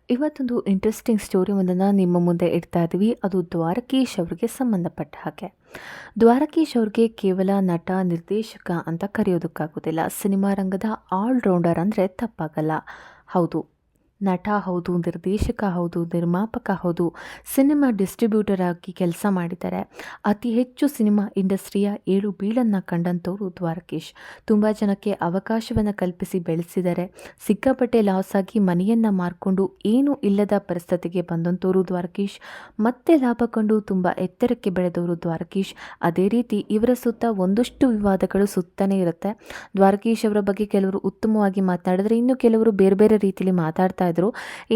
ಇವತ್ತೊಂದು interesting story ಒಂದನ್ನು ನಿಮ್ಮ ಮುಂದೆ ಇಡ್ತಾ ಇದ್ದೀವಿ. ಅದು ದ್ವಾರಕೀಶ್ ಅವರಿಗೆ ಸಂಬಂಧಪಟ್ಟ ಹಾಗೆ. ದ್ವಾರಕೀಶ್ ಅವ್ರಿಗೆ ಕೇವಲ ನಟ, ನಿರ್ದೇಶಕ ಅಂತ ಕರೆಯೋದಕ್ಕಾಗೋದಿಲ್ಲ. ಸಿನಿಮಾ ರಂಗದ ಆಲ್ರೌಂಡರ್ ಅಂದರೆ ತಪ್ಪಾಗಲ್ಲ. ಹೌದು, ನಟ ಹೌದು, ನಿರ್ದೇಶಕ ಹೌದು, ನಿರ್ಮಾಪಕ ಹೌದು, ಸಿನಿಮಾ ಡಿಸ್ಟ್ರಿಬ್ಯೂಟರ್ ಆಗಿ ಕೆಲಸ ಮಾಡಿದ್ದಾರೆ. ಅತಿ ಹೆಚ್ಚು ಸಿನಿಮಾ ಇಂಡಸ್ಟ್ರಿಯ ಏಳು ಬೀಳನ್ನು ಕಂಡಂಥವ್ರು ದ್ವಾರಕೀಶ್. ತುಂಬ ಜನಕ್ಕೆ ಅವಕಾಶವನ್ನು ಕಲ್ಪಿಸಿ ಬೆಳೆಸಿದ್ದಾರೆ. ಸಿಕ್ಕಾಪಟ್ಟೆ ಲಾಸ್ ಆಗಿ ಮನೆಯನ್ನು ಮಾರ್ಕೊಂಡು ಏನೂ ಇಲ್ಲದ ಪರಿಸ್ಥಿತಿಗೆ ಬಂದಂಥವ್ರು ದ್ವಾರಕೀಶ್. ಮತ್ತೆ ಲಾಭ ಕಂಡು ತುಂಬ ಎತ್ತರಕ್ಕೆ ಬೆಳೆದವರು ದ್ವಾರಕೀಶ್. ಅದೇ ರೀತಿ ಇವರ ಸುತ್ತ ಒಂದಷ್ಟು ವಿವಾದಗಳು ಸುತ್ತನೇ ಇರುತ್ತೆ. ದ್ವಾರಕೀಶ್ ಅವರ ಬಗ್ಗೆ ಕೆಲವರು ಉತ್ತಮವಾಗಿ ಮಾತನಾಡಿದ್ರೆ, ಇನ್ನು ಕೆಲವರು ಬೇರೆ ಬೇರೆ ರೀತಿಯಲ್ಲಿ ಮಾತಾಡ್ತಾ ಇದ್ರು.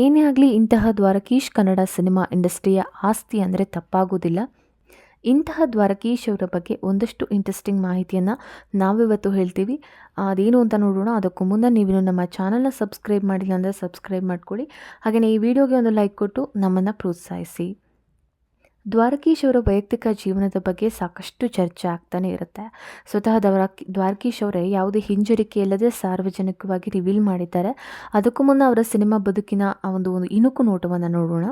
ಏನೇ ಆಗಲಿ, ಇಂತಹ ದ್ವಾರಕೀಶ್ ಕನ್ನಡ ಸಿನಿಮಾ ಇಂಡಸ್ಟ್ರಿಯ ಆಸ್ತಿ ಅಂದರೆ ತಪ್ಪಾಗೋದಿಲ್ಲ. ಇಂತಹ ದ್ವಾರಕೀಶ್ ಅವರ ಬಗ್ಗೆ ಒಂದಷ್ಟು ಇಂಟ್ರೆಸ್ಟಿಂಗ್ ಮಾಹಿತಿಯನ್ನು ನಾವಿವತ್ತು ಹೇಳ್ತೀವಿ. ಅದೇನು ಅಂತ ನೋಡೋಣ. ಅದಕ್ಕೂ ಮುನ್ನ ನೀವು ನಮ್ಮ ಚಾನಲ್ನ ಸಬ್ಸ್ಕ್ರೈಬ್ ಮಾಡಿಲ್ಲ ಅಂದರೆ ಸಬ್ಸ್ಕ್ರೈಬ್ ಮಾಡ್ಕೊಳ್ಳಿ. ಹಾಗೆಯೇ ಈ ವಿಡಿಯೋಗೆ ಒಂದು ಲೈಕ್ ಕೊಟ್ಟು ನಮ್ಮನ್ನು ಪ್ರೋತ್ಸಾಹಿಸಿ. ದ್ವಾರಕೀಶ್ ಅವರ ವೈಯಕ್ತಿಕ ಜೀವನದ ಬಗ್ಗೆ ಸಾಕಷ್ಟು ಚರ್ಚೆ ಆಗ್ತಾನೆ ಇರುತ್ತೆ. ಸ್ವತಃ ದ್ವಾರಕೀಶ್ ಅವರೇ ಯಾವುದೇ ಹಿಂಜರಿಕೆ ಇಲ್ಲದೆ ಸಾರ್ವಜನಿಕವಾಗಿ ರಿವೀಲ್ ಮಾಡಿದ್ದಾರೆ. ಅದಕ್ಕೂ ಮುನ್ನ ಅವರ ಸಿನಿಮಾ ಬದುಕಿನ ಒಂದು ಇಣುಕು ನೋಟವನ್ನು ನೋಡೋಣ.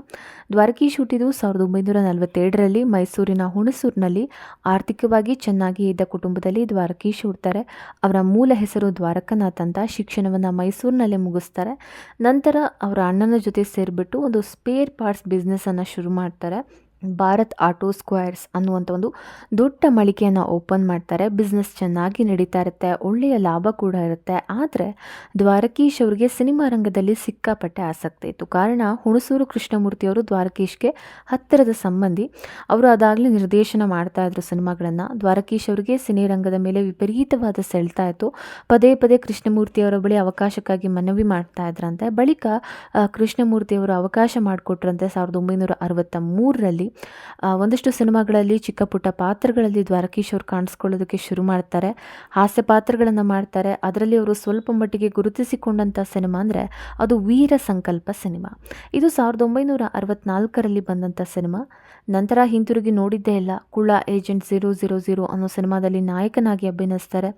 ದ್ವಾರಕೀಶ್ ಹುಟ್ಟಿದ್ದು 1947ರಲ್ಲಿ ಮೈಸೂರಿನ ಹುಣಸೂರಿನಲ್ಲಿ. ಆರ್ಥಿಕವಾಗಿ ಚೆನ್ನಾಗಿ ಇದ್ದ ಕುಟುಂಬದಲ್ಲಿ ದ್ವಾರಕೀಶ್ ಹುಡ್ತಾರೆ. ಅವರ ಮೂಲ ಹೆಸರು ದ್ವಾರಕನಾಥ್ ಅಂತ. ಶಿಕ್ಷಣವನ್ನು ಮೈಸೂರಿನಲ್ಲೇ ಮುಗಿಸ್ತಾರೆ. ನಂತರ ಅವರ ಅಣ್ಣನ ಜೊತೆ ಸೇರಿಬಿಟ್ಟು ಒಂದು ಸ್ಪೇರ್ ಪಾರ್ಟ್ಸ್ ಬಿಸ್ನೆಸ್ಸನ್ನು ಶುರು ಮಾಡ್ತಾರೆ. ಭಾರತ್ ಆಟೋ ಸ್ಕ್ವೇರ್ಸ್ ಅನ್ನುವಂಥ ಒಂದು ದೊಡ್ಡ ಮಳಿಗೆಯನ್ನು ಓಪನ್ ಮಾಡ್ತಾರೆ. ಬಿಸ್ನೆಸ್ ಚೆನ್ನಾಗಿ ನಡೀತಾ ಇರುತ್ತೆ, ಒಳ್ಳೆಯ ಲಾಭ ಕೂಡ ಇರುತ್ತೆ. ಆದರೆ ದ್ವಾರಕೀಶ್ ಅವರಿಗೆ ಸಿನಿಮಾ ರಂಗದಲ್ಲಿ ಸಿಕ್ಕಾಪಟ್ಟೆ ಆಸಕ್ತಿ ಇತ್ತು. ಕಾರಣ, ಹುಣಸೂರು ಕೃಷ್ಣಮೂರ್ತಿಯವರು ದ್ವಾರಕೀಶ್ಗೆ ಹತ್ತಿರದ ಸಂಬಂಧಿ. ಅವರು ಅದಾಗಲೇ ನಿರ್ದೇಶನ ಮಾಡ್ತಾ ಇದ್ರು ಸಿನಿಮಾಗಳನ್ನು. ದ್ವಾರಕೀಶ್ ಅವರಿಗೆ ಸಿನಿರಂಗದ ಮೇಲೆ ವಿಪರೀತವಾದ ಸೆಳ್ತಾ ಇತ್ತು. ಪದೇ ಪದೇ ಕೃಷ್ಣಮೂರ್ತಿಯವರ ಬಳಿ ಅವಕಾಶಕ್ಕಾಗಿ ಮನವಿ ಮಾಡ್ತಾ ಇದ್ರಂತೆ. ಬಳಿಕ ಕೃಷ್ಣಮೂರ್ತಿಯವರು ಅವಕಾಶ ಮಾಡಿಕೊಟ್ರಂತೆ. 1963ರಲ್ಲಿ ಒಂದಷ್ಟು ಸಿನಿಮಾಗಳಲ್ಲಿ ಚಿಕ್ಕ ಪುಟ್ಟ ಪಾತ್ರಗಳಲ್ಲಿ ದ್ವಾರಕೀಶ್ ಅವರು ಕಾಣಿಸ್ಕೊಳ್ಳೋದಕ್ಕೆ ಶುರು ಮಾಡ್ತಾರೆ. ಹಾಸ್ಯ ಪಾತ್ರಗಳನ್ನು ಮಾಡ್ತಾರೆ. ಅದರಲ್ಲಿ ಅವರು ಸ್ವಲ್ಪ ಮಟ್ಟಿಗೆ ಗುರುತಿಸಿಕೊಂಡಂಥ ಸಿನಿಮಾ ಅಂದರೆ ಅದು ವೀರ ಸಂಕಲ್ಪ ಸಿನಿಮಾ. ಇದು 1964ರಲ್ಲಿ ಬಂದಂಥ ಸಿನಿಮಾ. ನಂತರ ಹಿಂತಿರುಗಿ ನೋಡಿದ್ದೇ ಇಲ್ಲ. ಕುಳ್ಳ ಏಜೆಂಟ್ 000 ಅನ್ನೋ ಸಿನಿಮಾದಲ್ಲಿ ನಾಯಕನಾಗಿ ಅಭಿನಯಿಸ್ತಾರೆ.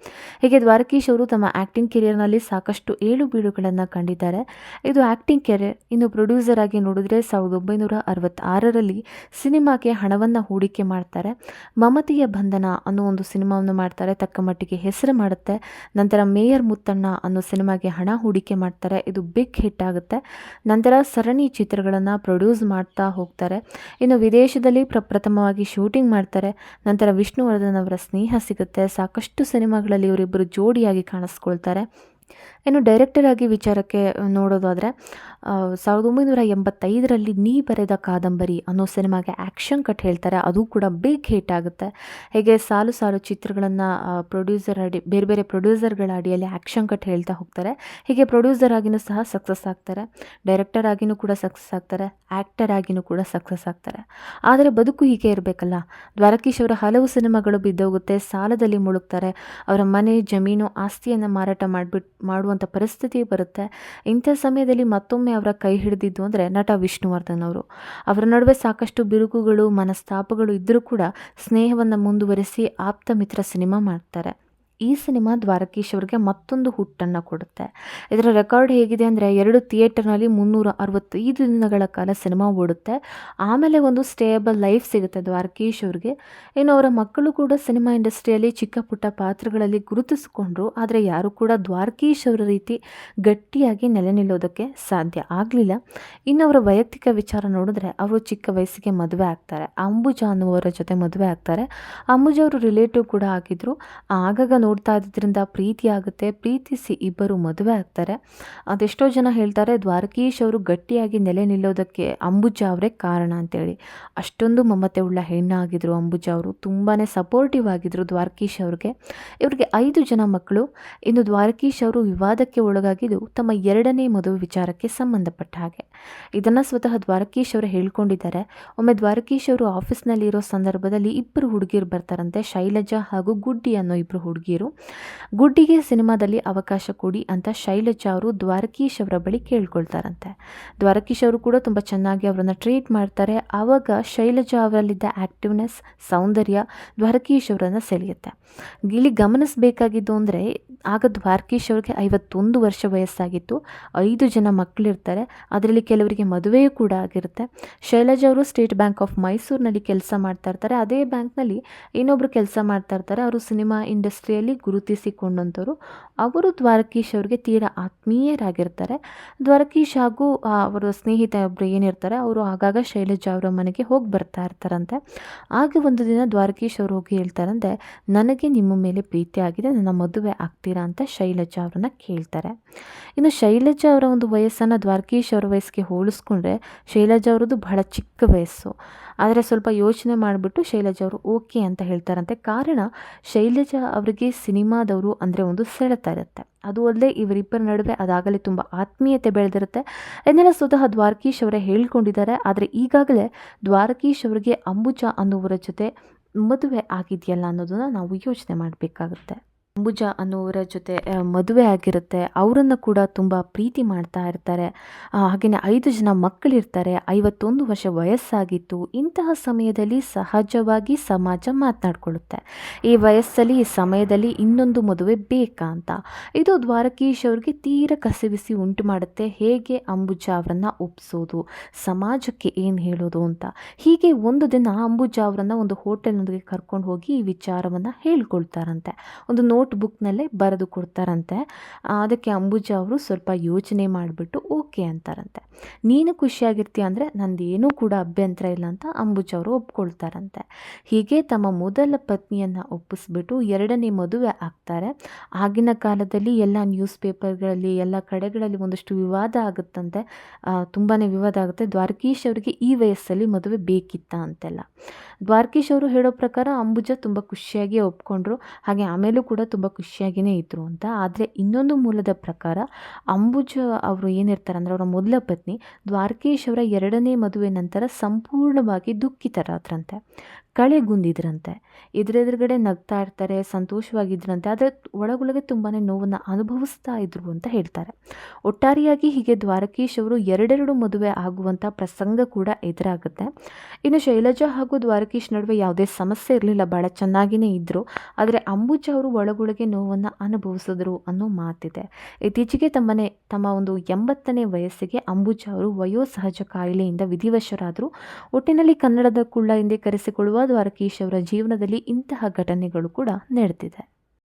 ಹೀಗೆ ದ್ವಾರಕೀಶ್ ಅವರು ತಮ್ಮ ಆ್ಯಕ್ಟಿಂಗ್ ಕೆರಿಯರ್ನಲ್ಲಿ ಸಾಕಷ್ಟು ಏಳು ಬೀಳುಗಳನ್ನು ಕಂಡಿದ್ದಾರೆ. ಇದು ಆ್ಯಕ್ಟಿಂಗ್ ಕೆರಿಯರ್. ಇನ್ನು ಪ್ರೊಡ್ಯೂಸರ್ ಆಗಿ ನೋಡಿದ್ರೆ 1966ರಲ್ಲಿ ಸಿನಿಮಾಗೆ ಹಣವನ್ನು ಹೂಡಿಕೆ ಮಾಡ್ತಾರೆ. ಮಮತೆಯ ಬಂಧನ ಅನ್ನೋ ಒಂದು ಸಿನಿಮಾವನ್ನು ಮಾಡ್ತಾರೆ. ತಕ್ಕ ಮಟ್ಟಿಗೆ ಹೆಸರು ಮಾಡುತ್ತೆ. ನಂತರ ಮೇಯರ್ ಮುತ್ತಣ್ಣ ಅನ್ನೋ ಸಿನಿಮಾಗೆ ಹಣ ಹೂಡಿಕೆ ಮಾಡ್ತಾರೆ. ಇದು ಬಿಗ್ ಹಿಟ್ ಆಗುತ್ತೆ. ನಂತರ ಸರಣಿ ಚಿತ್ರಗಳನ್ನು ಪ್ರೊಡ್ಯೂಸ್ ಮಾಡ್ತಾ ಹೋಗ್ತಾರೆ. ಇನ್ನು ವಿದೇಶದಲ್ಲಿ ಪ್ರಪ್ರಥಮವಾಗಿ ಶೂಟಿಂಗ್ ಮಾಡ್ತಾರೆ. ನಂತರ ವಿಷ್ಣುವರ್ಧನ್ ಅವರ ಸ್ನೇಹ ಸಿಗುತ್ತೆ. ಸಾಕಷ್ಟು ಸಿನಿಮಾಗಳಲ್ಲಿ ಇವರಿಬ್ಬರು ಜೋಡಿಯಾಗಿ ಕಾಣಿಸ್ಕೊಳ್ತಾರೆ. ಇನ್ನು ಡೈರೆಕ್ಟರ್ ಆಗಿ ವಿಚಾರಕ್ಕೆ ನೋಡೋದಾದರೆ 1985ರಲ್ಲಿ ನೀ ಬರೆದ ಕಾದಂಬರಿ ಅನ್ನೋ ಸಿನಿಮಾಗೆ ಆ್ಯಕ್ಷನ್ ಕಟ್ ಹೇಳ್ತಾರೆ. ಅದು ಕೂಡ ಬಿಗ್ ಹಿಟ್ ಆಗುತ್ತೆ. ಹೀಗೆ ಸಾಲು ಸಾಲು ಚಿತ್ರಗಳನ್ನು ಬೇರೆ ಬೇರೆ ಪ್ರೊಡ್ಯೂಸರ್ಗಳ ಅಡಿಯಲ್ಲಿ ಆ್ಯಕ್ಷನ್ ಕಟ್ ಹೇಳ್ತಾ ಹೋಗ್ತಾರೆ. ಹೀಗೆ ಪ್ರೊಡ್ಯೂಸರ್ ಆಗಿನೂ ಸಹ ಸಕ್ಸಸ್ ಆಗ್ತಾರೆ. ಡೈರೆಕ್ಟರ್ ಆಗಿನೂ ಕೂಡ ಸಕ್ಸಸ್ ಆಗ್ತಾರೆ. ಆ್ಯಕ್ಟರ್ ಆಗಿನೂ ಕೂಡ ಸಕ್ಸಸ್ ಆಗ್ತಾರೆ. ಆದರೆ ಬದುಕು ಹೀಗೆ ಇರಬೇಕಲ್ಲ. ದ್ವಾರಕೀಶ್ ಅವರ ಹಲವು ಸಿನಿಮಾಗಳು ಬಿದ್ದೋಗುತ್ತೆ. ಸಾಲದಲ್ಲಿ ಮುಳುಗ್ತಾರೆ. ಅವರ ಮನೆ, ಜಮೀನು, ಆಸ್ತಿಯನ್ನು ಮಾರಾಟ ಮಾಡುವಂಥ ಪರಿಸ್ಥಿತಿ ಬರುತ್ತೆ. ಇಂಥ ಸಮಯದಲ್ಲಿ ಮತ್ತೊಮ್ಮೆ ಅವರ ಕೈ ಹಿಡಿದಿದ್ದು ಅಂದರೆ ನಟ ವಿಷ್ಣುವರ್ಧನ್ ಅವರು. ಅವರ ನಡುವೆ ಸಾಕಷ್ಟು ಬಿರುಕುಗಳು, ಮನಸ್ತಾಪಗಳು ಇದ್ದರೂ ಕೂಡ ಸ್ನೇಹವನ್ನು ಮುಂದುವರಿಸಿ ಆಪ್ತ ಮಿತ್ರ ಸಿನಿಮಾ ಮಾಡ್ತಾರೆ. ಈ ಸಿನಿಮಾ ದ್ವಾರಕೀಶ್ ಅವರಿಗೆ ಮತ್ತೊಂದು ಹುಟ್ಟನ್ನು ಕೊಡುತ್ತೆ. ಇದರ ರೆಕಾರ್ಡ್ ಹೇಗಿದೆ ಅಂದರೆ 2 ಥಿಯೇಟರ್ನಲ್ಲಿ 365 ದಿನಗಳ ಕಾಲ ಸಿನಿಮಾ ಓಡುತ್ತೆ. ಆಮೇಲೆ ಒಂದು ಸ್ಟೇಬಲ್ ಲೈಫ್ ಸಿಗುತ್ತೆ ದ್ವಾರಕೀಶ್ ಅವ್ರಿಗೆ. ಇನ್ನು ಅವರ ಮಕ್ಕಳು ಕೂಡ ಸಿನಿಮಾ ಇಂಡಸ್ಟ್ರಿಯಲ್ಲಿ ಚಿಕ್ಕ ಪುಟ್ಟ ಪಾತ್ರಗಳಲ್ಲಿ ಗುರುತಿಸಿಕೊಂಡ್ರು. ಆದರೆ ಯಾರು ಕೂಡ ದ್ವಾರಕೀಶ್ ಅವರ ರೀತಿ ಗಟ್ಟಿಯಾಗಿ ನೆಲೆ ನಿಲ್ಲೋದಕ್ಕೆ ಸಾಧ್ಯ ಆಗಲಿಲ್ಲ. ಇನ್ನು ಅವರ ವೈಯಕ್ತಿಕ ವಿಚಾರ ನೋಡಿದ್ರೆ, ಅವರು ಚಿಕ್ಕ ವಯಸ್ಸಿಗೆ ಮದುವೆ ಆಗ್ತಾರೆ. ಅಂಬುಜಾ ಅನ್ನುವರ ಜೊತೆ ಮದುವೆ ಆಗ್ತಾರೆ. ಅಂಬುಜಾ ಅವರು ರಿಲೇಟಿವ್ ಕೂಡ ಆಗಿದ್ರು. ಆಗಾಗ ನೋಡ್ತಾ ಇದ್ದಿದ್ದರಿಂದ ಪ್ರೀತಿ ಆಗುತ್ತೆ. ಪ್ರೀತಿಸಿ ಇಬ್ಬರು ಮದುವೆ ಆಗ್ತಾರೆ. ಅದೆಷ್ಟೋ ಜನ ಹೇಳ್ತಾರೆ ದ್ವಾರಕೀಶ್ ಅವರು ಗಟ್ಟಿಯಾಗಿ ನೆಲೆ ನಿಲ್ಲೋದಕ್ಕೆ ಅಂಬುಜಾ ಅವರೇ ಕಾರಣ ಅಂತೇಳಿ. ಅಷ್ಟೊಂದು ಮಮತೆ ಉಳ್ಳ ಹೆಣ್ಣಾಗಿದ್ರು ಅಂಬುಜಾ ಅವರು. ತುಂಬಾ ಸಪೋರ್ಟಿವ್ ಆಗಿದ್ರು ದ್ವಾರಕೀಶ್ ಅವ್ರಿಗೆ. ಇವ್ರಿಗೆ 5 ಜನ ಮಕ್ಕಳು. ಇನ್ನು ದ್ವಾರಕೀಶ್ ಅವರು ವಿವಾದಕ್ಕೆ ಒಳಗಾಗಿದ್ದು ತಮ್ಮ 2ನೇ ಮದುವೆ ವಿಚಾರಕ್ಕೆ ಸಂಬಂಧಪಟ್ಟ ಹಾಗೆ. ಇದನ್ನು ಸ್ವತಃ ದ್ವಾರಕೀಶ್ ಅವರು ಹೇಳ್ಕೊಂಡಿದ್ದಾರೆ. ಒಮ್ಮೆ ದ್ವಾರಕೀಶ್ ಅವರು ಆಫೀಸ್ನಲ್ಲಿ ಇರೋ ಸಂದರ್ಭದಲ್ಲಿ 2 ಹುಡುಗಿರು ಬರ್ತಾರಂತೆ. ಶೈಲಜಾ ಹಾಗೂ ಗುಡ್ಡಿ ಅನ್ನೋ 2 ಹುಡುಗಿರು. ಹುಡುಗಿಯರು. ಗುಡ್ಡಿಗೆ ಸಿನಿಮಾದಲ್ಲಿ ಅವಕಾಶ ಕೊಡಿ ಅಂತ ಶೈಲಜಾ ಅವರು ದ್ವಾರಕೀಶ್ ಅವರ ಬಳಿ ಕೇಳ್ಕೊಳ್ತಾರಂತೆ. ದ್ವಾರಕೀಶ್ ಅವರು ಕೂಡ ತುಂಬ ಚೆನ್ನಾಗಿ ಅವರನ್ನು ಟ್ರೀಟ್ ಮಾಡ್ತಾರೆ. ಆವಾಗ ಶೈಲಜಾ ಅವರಲ್ಲಿದ್ದ ಆ್ಯಕ್ಟಿವ್ನೆಸ್, ಸೌಂದರ್ಯ ದ್ವಾರಕೀಶ್ ಅವರನ್ನು ಸೆಳೆಯುತ್ತೆ. ಇಲ್ಲಿ ಗಮನಿಸಬೇಕಾಗಿದ್ದು ಅಂದರೆ ಆಗ ದ್ವಾರಕೀಶ್ ಅವ್ರಿಗೆ 51 ವರ್ಷ ವಯಸ್ಸಾಗಿತ್ತು. 5 ಜನ ಮಕ್ಕಳಿರ್ತಾರೆ. ಅದರಲ್ಲಿ ಕೆಲವರಿಗೆ ಮದುವೆಯೂ ಕೂಡ ಆಗಿರುತ್ತೆ. ಶೈಲಜಾ ಅವರು ಸ್ಟೇಟ್ ಬ್ಯಾಂಕ್ ಆಫ್ ಮೈಸೂರಿನಲ್ಲಿ ಕೆಲಸ ಮಾಡ್ತಾ ಇರ್ತಾರೆ. ಅದೇ ಬ್ಯಾಂಕ್ನಲ್ಲಿ ಇನ್ನೊಬ್ಬರು ಕೆಲಸ ಮಾಡ್ತಾ ಇರ್ತಾರೆ. ಅವರು ಸಿನಿಮಾ ಇಂಡಸ್ಟ್ರಿಯಲ್ಲಿ ಗುರುತಿಸಿಕೊಂಡಂಥವ್ರು. ಅವರು ದ್ವಾರಕೀಶ್ ಅವ್ರಿಗೆ ತೀರಾ ಆತ್ಮೀಯರಾಗಿರ್ತಾರೆ. ದ್ವಾರಕೀಶ್ ಹಾಗೂ ಅವರ ಸ್ನೇಹಿತ ಒಬ್ಬರು ಏನಿರ್ತಾರೆ ಅವರು ಆಗಾಗ ಶೈಲಜಾ ಅವರ ಮನೆಗೆ ಹೋಗಿ ಬರ್ತಾ ಇರ್ತಾರಂತೆ. ಆಗ ಒಂದು ದಿನ ದ್ವಾರಕೀಶ್ ಅವರು ಹೋಗಿ ಹೇಳ್ತಾರಂತೆ, ನನಗೆ ನಿಮ್ಮ ಮೇಲೆ ಪ್ರೀತಿ ಆಗಿದೆ, ನನ್ನ ಮದುವೆ ಆಗ್ತೀರಾ ಅಂತ ಶೈಲಜಾ ಅವರನ್ನು ಕೇಳ್ತಾರೆ. ಇನ್ನು ಶೈಲಜಾ ಅವರ ಒಂದು ವಯಸ್ಸನ್ನು ದ್ವಾರಕೀಶ್ ಅವರ ವಯಸ್ಸಿಗೆ ಹೋಲಿಸ್ಕೊಂಡ್ರೆ ಶೈಲಜಾ ಅವರದ್ದು ಬಹಳ ಚಿಕ್ಕ ವಯಸ್ಸು. ಆದರೆ ಸ್ವಲ್ಪ ಯೋಚನೆ ಮಾಡಿಬಿಟ್ಟು ಶೈಲಜಾ ಅವರು ಓಕೆ ಅಂತ ಹೇಳ್ತಾರಂತೆ. ಕಾರಣ ಶೈಲಜಾ ಅವರಿಗೆ ಸಿನಿಮಾದವರು ಅಂದರೆ ಒಂದು ಸೆಳೆತ ಇರುತ್ತೆ. ಅದು ಅಲ್ಲದೆ ಇವರಿಬ್ಬರ ನಡುವೆ ಅದಾಗಲೇ ತುಂಬ ಆತ್ಮೀಯತೆ ಬೆಳೆದಿರುತ್ತೆ. ಇದನ್ನೆಲ್ಲ ಸ್ವತಃ ದ್ವಾರಕೀಶ್ ಅವರೇ ಹೇಳ್ಕೊಂಡಿದ್ದಾರೆ. ಆದರೆ ಈಗಾಗಲೇ ದ್ವಾರಕೀಶ್ ಅವರಿಗೆ ಅಂಬುಜಾ ಅನ್ನುವರ ಜೊತೆ ಮದುವೆ ಆಗಿದೆಯಲ್ಲ ಅನ್ನೋದನ್ನು ನಾವು ಯೋಚನೆ ಮಾಡಬೇಕಾಗುತ್ತೆ. ಅಂಬುಜಾ ಅನ್ನುವರ ಜೊತೆ ಮದುವೆ ಆಗಿರುತ್ತೆ. ಅವರನ್ನು ಕೂಡ ತುಂಬ ಪ್ರೀತಿ ಮಾಡ್ತಾ ಇರ್ತಾರೆ. ಹಾಗೆಯೇ 5 ಜನ ಮಕ್ಕಳಿರ್ತಾರೆ. 51 ವರ್ಷ ವಯಸ್ಸಾಗಿತ್ತು. ಇಂತಹ ಸಮಯದಲ್ಲಿ ಸಹಜವಾಗಿ ಸಮಾಜ ಮಾತನಾಡ್ಕೊಳ್ಳುತ್ತೆ, ಈ ವಯಸ್ಸಲ್ಲಿ ಈ ಸಮಯದಲ್ಲಿ ಇನ್ನೊಂದು ಮದುವೆ ಬೇಕಾ ಅಂತ. ಇದು ದ್ವಾರಕೀಶ್ ಅವ್ರಿಗೆ ತೀರ ಕಸಿವಿಸಿ ಉಂಟು ಮಾಡುತ್ತೆ. ಹೇಗೆ ಅಂಬುಜಾ ಅವರನ್ನು ಒಪ್ಪಿಸೋದು, ಸಮಾಜಕ್ಕೆ ಏನು ಹೇಳೋದು ಅಂತ. ಹೀಗೆ ಒಂದು ದಿನ ಅಂಬುಜಾ ಅವರನ್ನು ಒಂದು ಹೋಟೆಲ್ನೊಂದಿಗೆ ಕರ್ಕೊಂಡು ಹೋಗಿ ಈ ವಿಚಾರವನ್ನು ಹೇಳ್ಕೊಳ್ತಾರಂತೆ. ಒಂದು ನೋಟ್ ಬುಕ್ನಲ್ಲೇ ಬರೆದು ಕೊಡ್ತಾರಂತೆ. ಅದಕ್ಕೆ ಅಂಬುಜಾ ಅವರು ಸ್ವಲ್ಪ ಯೋಚನೆ ಮಾಡಿಬಿಟ್ಟು ಓಕೆ ಅಂತಾರಂತೆ. ನೀನು ಖುಷಿಯಾಗಿರ್ತೀಯ ಅಂದರೆ ನಂದೇನೂ ಕೂಡ ಅಭ್ಯಂತರ ಇಲ್ಲ ಅಂತ ಅಂಬುಜಾ ಅವರು ಒಪ್ಕೊಳ್ತಾರಂತೆ. ಹೀಗೆ ತಮ್ಮ ಮೊದಲ ಪತ್ನಿಯನ್ನು ಒಪ್ಪಿಸ್ಬಿಟ್ಟು 2ನೇ ಮದುವೆ ಆಗ್ತಾರೆ. ಆಗಿನ ಕಾಲದಲ್ಲಿ ಎಲ್ಲ ನ್ಯೂಸ್ ಪೇಪರ್ಗಳಲ್ಲಿ ಎಲ್ಲ ಕಡೆಗಳಲ್ಲಿ ಒಂದಷ್ಟು ವಿವಾದ ಆಗುತ್ತಂತೆ. ತುಂಬಾ ವಿವಾದ ಆಗುತ್ತೆ. ದ್ವಾರಕೀಶ್ ಅವರಿಗೆ ಈ ವಯಸ್ಸಲ್ಲಿ ಮದುವೆ ಬೇಕಿತ್ತ ಅಂತೆಲ್ಲ. ದ್ವಾರಕೀಶ್ ಅವರು ಹೇಳೋ ಪ್ರಕಾರ ಅಂಬುಜಾ ತುಂಬ ಖುಷಿಯಾಗಿ ಒಪ್ಕೊಂಡ್ರು. ಹಾಗೆ ಆಮೇಲೂ ಕೂಡ ತುಂಬ ಖುಷಿಯಾಗಿಯೇ ಇದ್ದರು ಅಂತ. ಆದರೆ ಇನ್ನೊಂದು ಮೂಲದ ಪ್ರಕಾರ ಅಂಬುಜಾ ಅವರು ಏನಿರ್ತಾರೆ ಅಂದರೆ ಅವರ ಮೊದಲ ಪತ್ನಿ ದ್ವಾರಕೀಶ್ ಅವರ 2ನೇ ಮದುವೆ ನಂತರ ಸಂಪೂರ್ಣವಾಗಿ ದುಃಖಿತರಾದ್ರಂತೆ, ಕಳೆಗುಂದಿದ್ರಂತೆ. ಎದುರೆದುರುಗಡೆ ನಗ್ತಾ ಇರ್ತಾರೆ, ಸಂತೋಷವಾಗಿದ್ದರಂತೆ. ಆದರೆ ಒಳಗೊಳಗೆ ತುಂಬಾ ನೋವನ್ನು ಅನುಭವಿಸ್ತಾ ಇದ್ರು ಅಂತ ಹೇಳ್ತಾರೆ. ಒಟ್ಟಾರೆಯಾಗಿ ಹೀಗೆ ದ್ವಾರಕೀಶ್ ಅವರು 2 ಮದುವೆ ಆಗುವಂಥ ಪ್ರಸಂಗ ಕೂಡ ಎದುರಾಗುತ್ತೆ. ಇನ್ನು ಶೈಲಜಾ ಹಾಗೂ ದ್ವಾರಕೀಶ್ ನಡುವೆ ಯಾವುದೇ ಸಮಸ್ಯೆ ಇರಲಿಲ್ಲ, ಭಾಳ ಚೆನ್ನಾಗಿಯೇ ಇದ್ದರು. ಆದರೆ ಅಂಬುಜಾ ಅವರು ಒಳಗೊಳಗೆ ನೋವನ್ನು ಅನುಭವಿಸಿದ್ರು ಅನ್ನೋ ಮಾತಿದೆ. ಇತ್ತೀಚೆಗೆ ತಮ್ಮ ಒಂದು 80ನೇ ವಯಸ್ಸಿಗೆ ಅಂಬುಜಾ ಅವರು ವಯೋಸಹಜ ಕಾಯಿಲೆಯಿಂದ ವಿಧಿವಶರಾದರು. ಒಟ್ಟಿನಲ್ಲಿ ಕನ್ನಡದ ಕುಳ್ಳ ಎಂದೇ ಕರೆಸಿಕೊಳ್ಳುವ ದ್ವಾರಕೀಶ್ ಅವರ ಜೀವನದಲ್ಲಿ ಇಂತಹ ಘಟನೆಗಳು ಕೂಡ ನಡೆದಿದೆ.